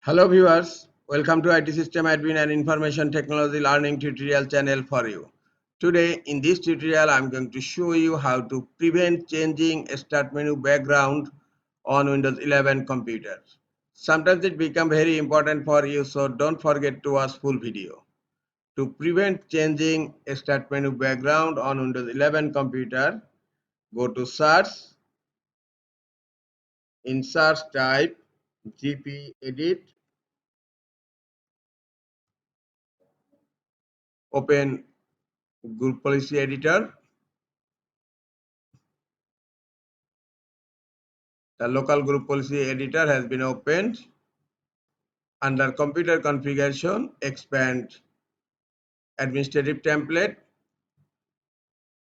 Hello viewers, welcome to IT System Admin and Information Technology Learning tutorial channel for you. Today in this tutorial I am going to show you how to prevent changing start menu background on Windows 11 computers. Sometimes it becomes very important for you, so don't forget to watch full video. To prevent changing start menu background on Windows 11 computer, go to search. In search type GP edit, open Group Policy Editor. The local group policy editor has been opened. Under computer configuration, expand administrative template,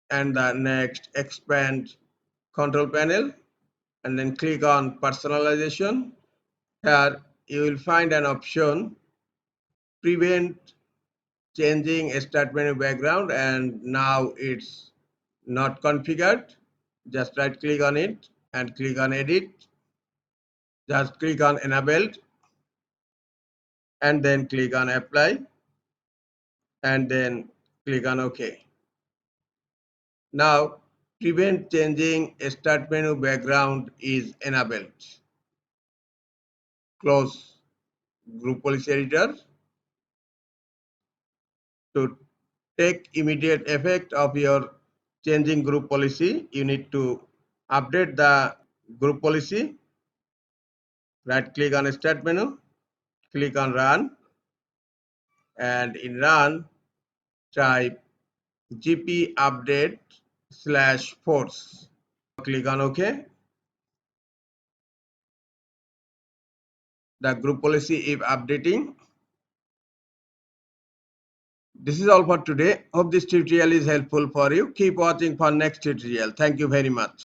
and the next expand control panel, and then click on personalization. Here you will find an option prevent changing start menu background, and now it's not configured. Just right click on it and click on edit. Just click on enabled and then click on apply and then click on OK. Now prevent changing start menu background is enabled. Close group policy editor. To take immediate effect of your changing group policy, you need to update the group policy. Right click on start menu, click on run, and in run type gp update /force. Click on OK. The group policy is updating. This is all for today. Hope this tutorial is helpful for you. Keep watching for next tutorial. Thank you very much.